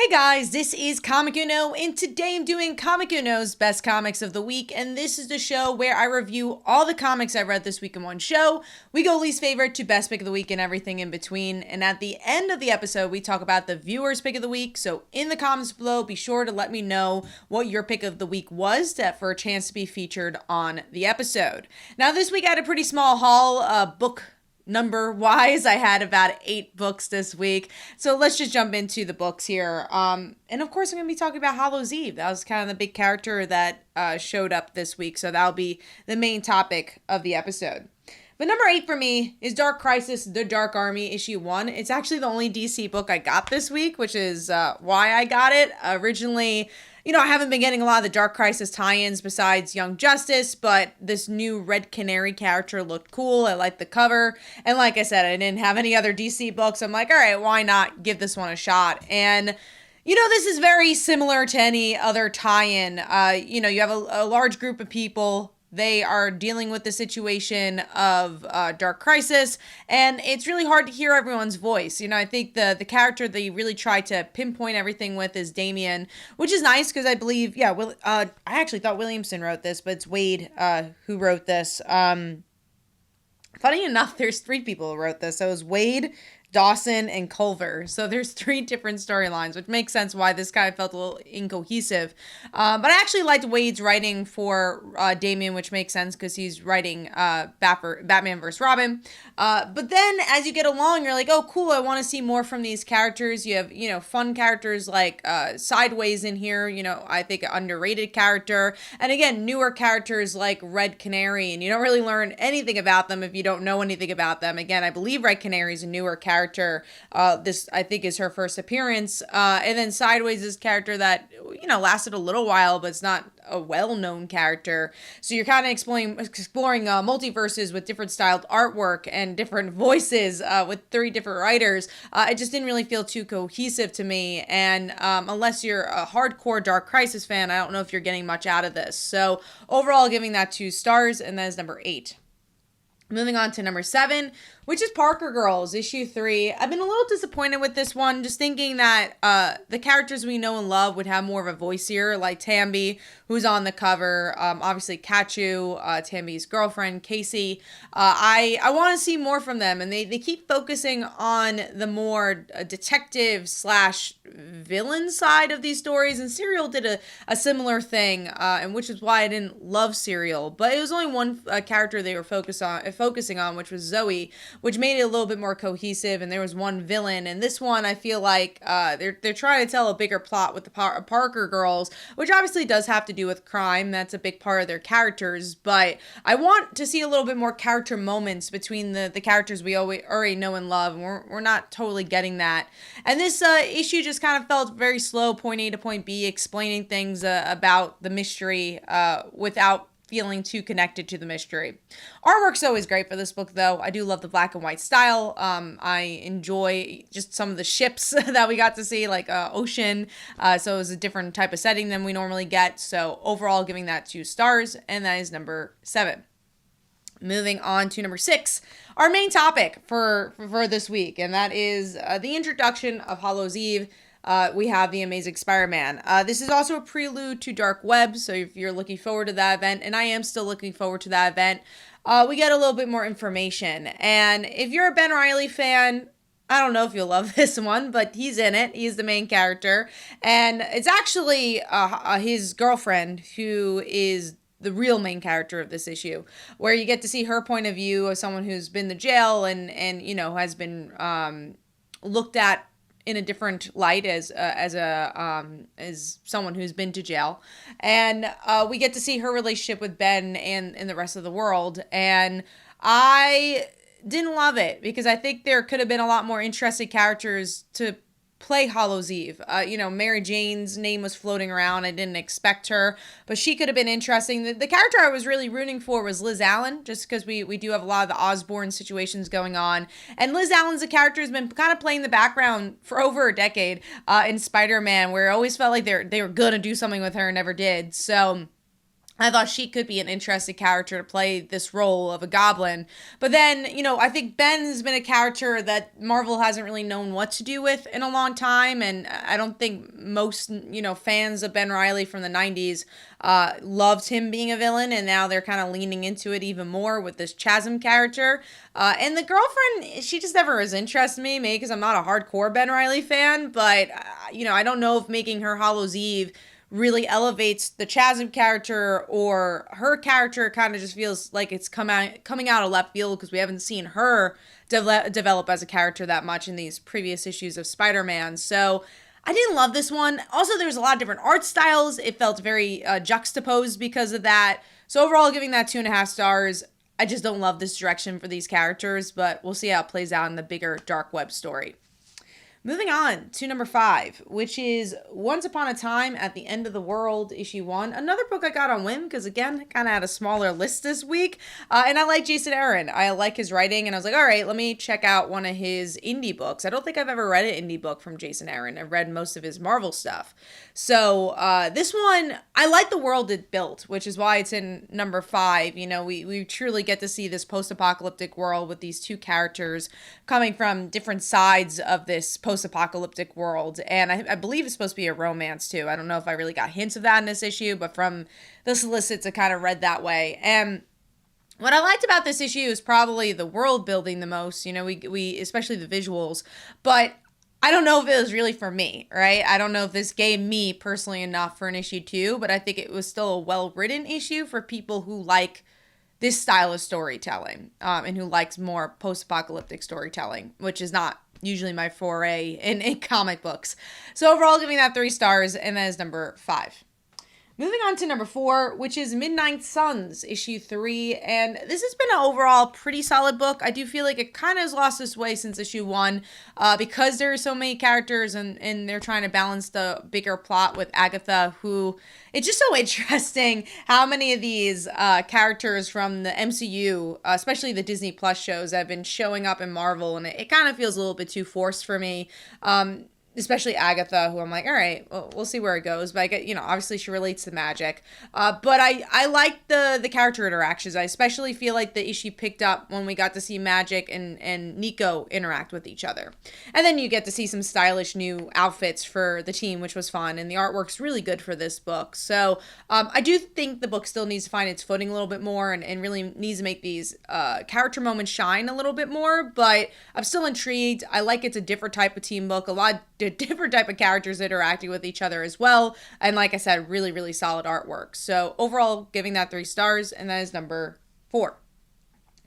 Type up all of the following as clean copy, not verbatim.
Hey guys, this is Comic Uno, and today I'm doing Comic Uno's Best Comics of the Week, and this is the show where I review all the comics I read this week in one show. We go least favorite to best pick of the week and everything in between, and at the end of the episode, we talk about the viewer's pick of the week, so in the comments below, be sure to let me know what your pick of the week was for a chance to be featured on the episode. Now this week I had a pretty small haul, book number wise. I had about 8 books this week. So let's just jump into the books here. And of course, I'm going to be talking about Hallows Eve. That was kind of the big character that showed up this week. So that'll be the main topic of the episode. But number 8 for me is Dark Crisis, The Dark Army, issue 1. It's actually the only DC book I got this week, which is why I got it. Originally, I haven't been getting a lot of the Dark Crisis tie-ins besides Young Justice, but this new Red Canary character looked cool. I liked the cover. And like I said, I didn't have any other DC books. I'm like, all right, why not give this one a shot? And this is very similar to any other tie-in. You have a large group of people. They are dealing with the situation of Dark Crisis, and it's really hard to hear everyone's voice. I think the character they really try to pinpoint everything with is Damien, which is nice because I believe, I actually thought Williamson wrote this, but it's Wade who wrote this. Funny enough, there's 3 people who wrote this. So it was Wade, Dawson, and Culver. So there's 3 different storylines, which makes sense why this kind of felt a little incohesive. But I actually liked Wade's writing for Damian, which makes sense because he's writing Batman vs. Robin. But then as you get along, you're like, oh, cool, I want to see more from these characters. You have, fun characters like Sideways in here, I think an underrated character. And again, newer characters like Red Canary, and you don't really learn anything about them if you don't know anything about them. Again, I believe Red Canary is a newer character. This I think is her first appearance, and then Sideways is a character that lasted a little while, but it's not a well-known character. So you're kind of exploring multiverses with different styled artwork and different voices with 3 different writers. It just didn't really feel too cohesive to me, and unless you're a hardcore Dark Crisis fan, I don't know if you're getting much out of this. So overall, giving that 2 stars, and that is number 8. Moving on to number 7, which is Parker Girls, issue 3. I've been a little disappointed with this one, just thinking that the characters we know and love would have more of a voice here, like Tambi, who's on the cover, obviously Kachu, Tambi's girlfriend, Casey. I want to see more from them, and they keep focusing on the more detective slash villain side of these stories, and Serial did a similar thing, and which is why I didn't love Serial, but it was only one character they were focusing on, which was Zoe, which made it a little bit more cohesive, and there was one villain. And this one, I feel like they're trying to tell a bigger plot with the Parker Girls, which obviously does have to do with crime. That's a big part of their characters, but I want to see a little bit more character moments between the characters we already know and love, and we're not totally getting that. And this issue just kind of felt very slow, point A to point B, explaining things about the mystery without feeling too connected to the mystery. Artwork's always great for this book, though. I do love the black and white style. I enjoy just some of the ships that we got to see, like Ocean. So it was a different type of setting than we normally get. So overall, giving that 2 stars, and that is number 7. Moving on to number 6, our main topic for this week, and that is the introduction of Hallows Eve. We have the Amazing Spider-Man. This is also a prelude to Dark Web, so if you're looking forward to that event, and I am still looking forward to that event, we get a little bit more information. And if you're a Ben Reilly fan, I don't know if you'll love this one, but he's in it. He's the main character. And it's actually his girlfriend who is the real main character of this issue, where you get to see her point of view of someone who's been to jail and has been looked at in a different light as someone who's been to jail, and we get to see her relationship with Ben and the rest of the world, and I didn't love it because I think there could have been a lot more interesting characters to play Hallows Eve. Mary Jane's name was floating around. I didn't expect her, but she could have been interesting. The character I was really rooting for was Liz Allen, just because we do have a lot of the Osborn situations going on. And Liz Allen's a character who's been kind of playing the background for over a decade in SpiderMan, where it always felt like they were going to do something with her and never did. So I thought she could be an interesting character to play this role of a goblin. But then, I think Ben's been a character that Marvel hasn't really known what to do with in a long time. And I don't think most, fans of Ben Reilly from the 90s loved him being a villain. And now they're kind of leaning into it even more with this Chasm character. And the girlfriend, she just never has interested me, maybe because I'm not a hardcore Ben Reilly fan. But, I don't know if making her Hallows Eve really elevates the Chasm character, or her character kind of just feels like it's coming out of left field because we haven't seen her develop as a character that much in these previous issues of Spider-Man. So I didn't love this one. Also, there's a lot of different art styles. It felt very juxtaposed because of that. So overall, giving that 2.5 stars. I just don't love this direction for these characters, but we'll see how it plays out in the bigger Dark Web story. Moving on to number 5, which is Once Upon a Time at the End of the World, issue 1. Another book I got on whim because, again, kind of had a smaller list this week. And I like Jason Aaron. I like his writing. And I was like, all right, let me check out one of his indie books. I don't think I've ever read an indie book from Jason Aaron. I've read most of his Marvel stuff. So this one, I like the world it built, which is why it's in number 5. We truly get to see this post-apocalyptic world with these two characters coming from different sides of this post-apocalyptic world, and I believe it's supposed to be a romance too. I don't know if I really got hints of that in this issue, but from the solicits it kind of read that way. And what I liked about this issue is probably the world building the most. We especially the visuals, but I don't know if it was really for me, right? I don't know if this gave me personally enough for an issue 2, but I think it was still a well-written issue for people who like this style of storytelling, and who likes more post-apocalyptic storytelling, which is not usually my foray in comic books. So overall, giving that 3 stars, and that is number 5. Moving on to number 4, which is Midnight Suns, issue 3, and this has been an overall pretty solid book. I do feel like it kind of has lost its way since issue 1, because there are so many characters, and they're trying to balance the bigger plot with Agatha, who, it's just so interesting how many of these characters from the MCU, especially the Disney Plus shows, have been showing up in Marvel, and it kind of feels a little bit too forced for me. Especially Agatha, who I'm like, all right, well, we'll see where it goes. But I get, obviously she relates to magic. But I like the character interactions. I especially feel like the issue picked up when we got to see Magic and Nico interact with each other. And then you get to see some stylish new outfits for the team, which was fun. And the artwork's really good for this book. So I do think the book still needs to find its footing a little bit more, and really needs to make these character moments shine a little bit more. But I'm still intrigued. I like it's a different type of team book. A lot different type of characters interacting with each other as well. And like I said, really, really solid artwork. So overall, giving that 3 stars, and that is number 4.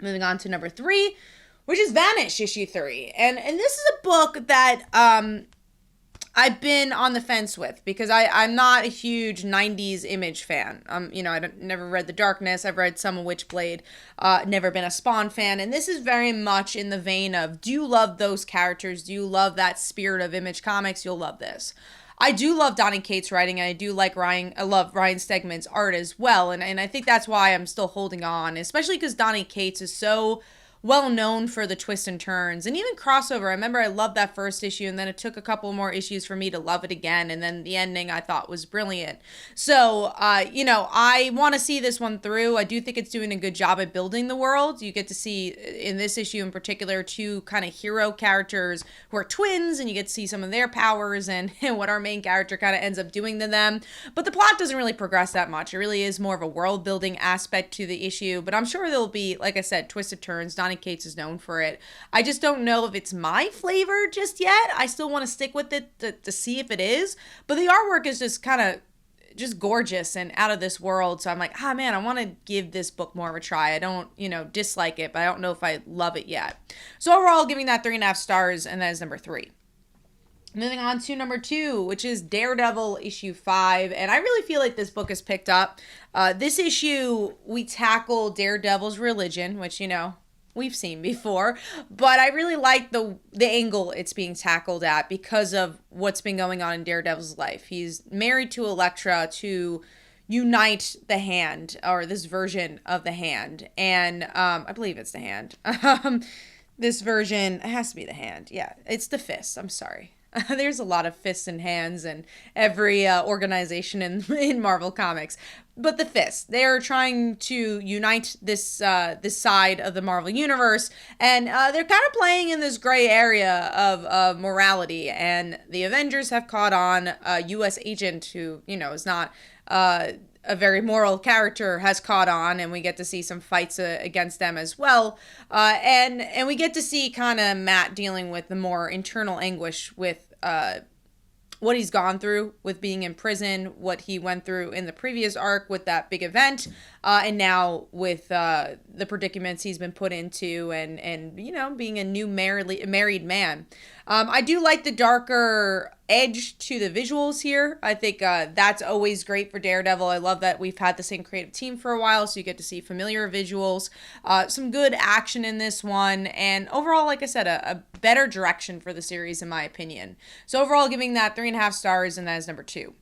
Moving on to number 3, which is Vanish, issue 3. And this is a book that I've been on the fence with, because I'm not a huge 90s Image fan. I never read The Darkness. I've read some of Witchblade. Never been a Spawn fan. And this is very much in the vein of, do you love those characters? Do you love that spirit of Image Comics? You'll love this. I do love Donny Cates' writing, and I do like Ryan. I love Ryan Stegman's art as well. And I think that's why I'm still holding on, especially because Donny Cates is so well known for the twists and turns, and even crossover. I remember I loved that first issue, and then it took a couple more issues for me to love it again, and then the ending I thought was brilliant. So, I want to see this one through. I do think it's doing a good job at building the world. You get to see, in this issue in particular, 2 kind of hero characters who are twins, and you get to see some of their powers and what our main character kind of ends up doing to them. But the plot doesn't really progress that much. It really is more of a world building aspect to the issue, but I'm sure there'll be, like I said, twisted turns. Donny Cates is known for it. I just don't know if it's my flavor just yet. I still want to stick with it to see if it is. But the artwork is just kind of just gorgeous and out of this world. So I'm like, man, I want to give this book more of a try. I don't, dislike it, but I don't know if I love it yet. So overall, giving that 3.5 stars, and that is number 3. Moving on to number 2, which is Daredevil issue 5. And I really feel like this book is picked up. This issue, we tackle Daredevil's religion, which, we've seen before, but I really like the angle it's being tackled at because of what's been going on in Daredevil's life. He's married to Elektra to unite the Hand, or this version of the Hand, and I believe it's the Hand. This version, it has to be the Hand. Yeah, it's the Fist. I'm sorry. There's a lot of fists and hands in every organization in Marvel Comics. but the Fist. They're trying to unite this side of the Marvel universe, and they're kind of playing in this gray area of morality. And the Avengers have caught on. A U.S. agent who is not a very moral character has caught on, and we get to see some fights against them as well. And we get to see kind of Matt dealing with the more internal anguish with what he's gone through with being in prison, what he went through in the previous arc with that big event, and now with the predicaments he's been put into, and being a new married man. I do like the darker edge to the visuals here. I think that's always great for Daredevil. I love that we've had the same creative team for a while, so you get to see familiar visuals, some good action in this one, and overall, like I said, a better direction for the series in my opinion. So overall, giving that 3.5 stars, and that is number 2.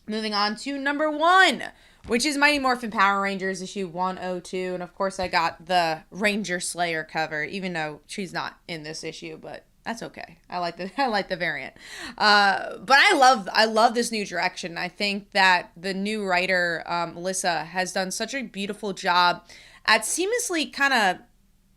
Moving on to number 1, which is Mighty Morphin Power Rangers issue 102, and of course I got the Ranger Slayer cover, even though she's not in this issue, but that's okay. I like the variant. But I love this new direction. I think that the new writer, Melissa, has done such a beautiful job at seamlessly kind of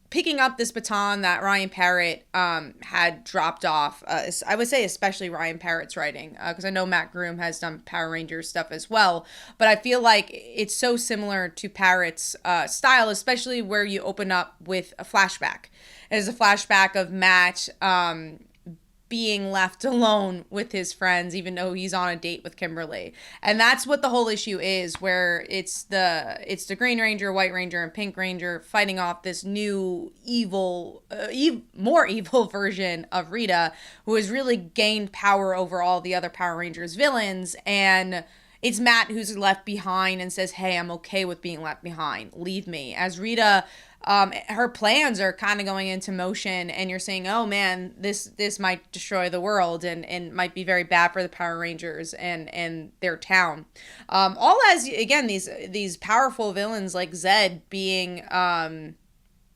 picking up this baton that Ryan Parrott had dropped off. I would say especially Ryan Parrott's writing, because I know Matt Groom has done Power Rangers stuff as well. But I feel like it's so similar to Parrott's style, especially where you open up with a flashback. It is a flashback of Matt being left alone with his friends, even though he's on a date with Kimberly. And that's what the whole issue is, where it's the Green Ranger, White Ranger, and Pink Ranger fighting off this new evil, more evil version of Rita, who has really gained power over all the other Power Rangers villains. And it's Matt who's left behind and says, hey, I'm okay with being left behind. Leave me. As Rita, her plans are kind of going into motion, and you're saying, oh man, this might destroy the world and might be very bad for the Power Rangers and their town. All as, again, these powerful villains like Zed being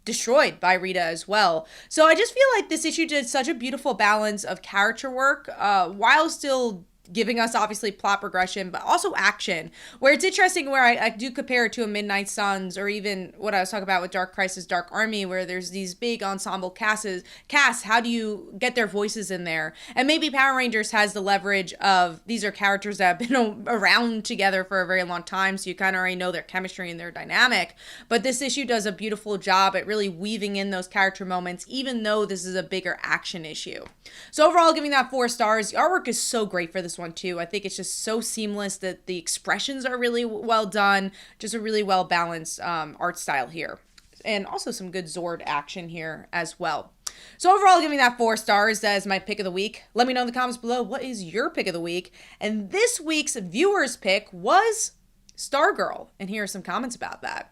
destroyed by Rita as well. So I just feel like this issue did such a beautiful balance of character work while still giving us obviously plot progression, but also action, where it's interesting where I do compare it to a Midnight Suns, or even what I was talking about with Dark Crisis, Dark Army, where there's these big ensemble casts. How do you get their voices in there? And maybe Power Rangers has the leverage of these are characters that have been around together for a very long time, so you kind of already know their chemistry and their dynamic. But this issue does a beautiful job at really weaving in those character moments, even though this is a bigger action issue. So overall, giving that 4 stars. The artwork is so great for this one too. I think it's just so seamless that the expressions are really well done. Just a really well balanced art style here, and also some good Zord action here as well. So overall, giving that 4 stars. That is my pick of the week. Let me know in the comments below, what is your pick of the week? And this week's viewer's pick was Stargirl, and here are some comments about that.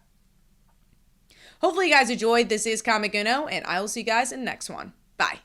Hopefully you guys enjoyed. This is Comic Uno, and I will see you guys in the next one. Bye.